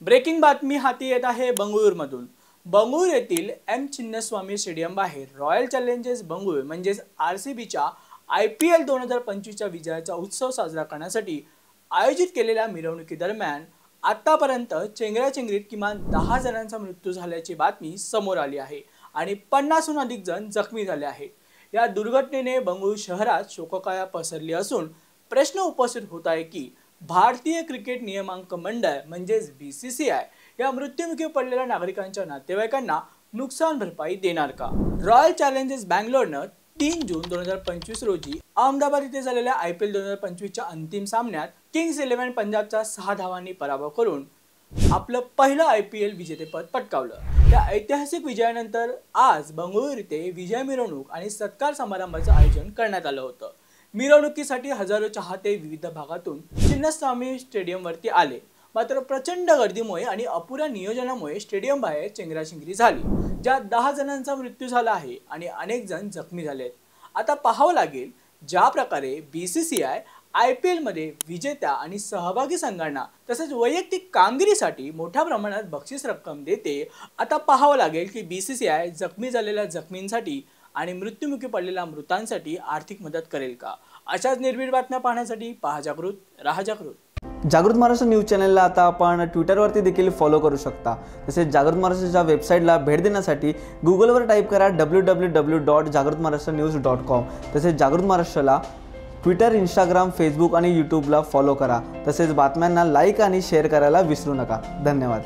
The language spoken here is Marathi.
ब्रेकिंग बातमी हाती येत आहे बंगळुरूमधून। बंगळुरू येथील एम चिन्नस्वामी स्टेडियम बाहेर रॉयल चॅलेंजर्स बंगळुरू म्हणजेच आरसीबीच्या IPL 2025च्या विजयाचा उत्सव साजरा करण्यासाठी आयोजित केलेल्या मिरवणुकीदरम्यान आतापर्यंत चेंगराचेंगरीत किमान 10 जणांचा मृत्यू झाल्याची बातमी समोर आली आहे आणि 50हून अधिक जण जखमी झाले आहेत। या दुर्घटनेने बंगळुरू शहरात शोककळा पसरली असून प्रश्न उपस्थित होत आहे की भारतीय क्रिकेट नियामक मंडळ म्हणजेच BCCI या मृत्युमुखी पडलेल्या नागरिकांच्या नातेवाईकांना नुकसान भरपाई देणार का? रॉयल चॅलेंजर्स बंगलोरनं 3 जून 2025 रोजी अहमदाबाद येथे झालेल्या IPL 2025च्या अंतिम सामन्यात किंग्स 11 पंजाबचा 6 धावांनी पराभव करून आपलं पहिलं IPL विजेतेपद पटकावलं। या ऐतिहासिक विजयानंतर आज बंगळुरू येथे विजय मिरवणूक आणि सत्कार समारंभाचं आयोजन करण्यात आलं होतं। मिरवणुकीसाठी हजारो चाहते विविध भागातून चिन्नस्वामी स्टेडियमवरती आले, मात्र प्रचंड गर्दीमुळे आणि अपुऱ्या नियोजनामुळे स्टेडियम बाहेर चेंगराचेंगरी झाली, ज्यात 10 जणांचा मृत्यू झाला आहे आणि अनेक जण जखमी झालेत। आता पाहावं लागेल ज्या प्रकारे BCCI IPL मध्ये विजेत्या आणि सहभागी संघांना तसेच वैयक्तिक कामगिरीसाठी मोठ्या प्रमाणात बक्षीस रक्कम देते। आता पाहावं लागेल की BCCI जखमी झालेल्या जखमींसाठी आणि मृत्युमुखी पडलेल्या मृतांसाठी आर्थिक मदत करेल का? अशाच निर्भीड बातम्या पाहण्यासाठी पहा जागृत, राहा जागृत। जागृत महाराष्ट्र न्यूज चॅनलला आता आपण ट्विटरवरती देखील फॉलो करू शकता। तसेच जागृत महाराष्ट्राच्या वेबसाईटला भेट देण्यासाठी गुगलवर टाईप करा www.jagrutmaharashtranews.com। तसेच जागृत महाराष्ट्राला ट्विटर, इंस्टाग्राम, फेसबुक आणि यूट्यूबला फॉलो करा। तसेच बातम्यांना लाईक आणि शेअर करायला विसरू नका। धन्यवाद।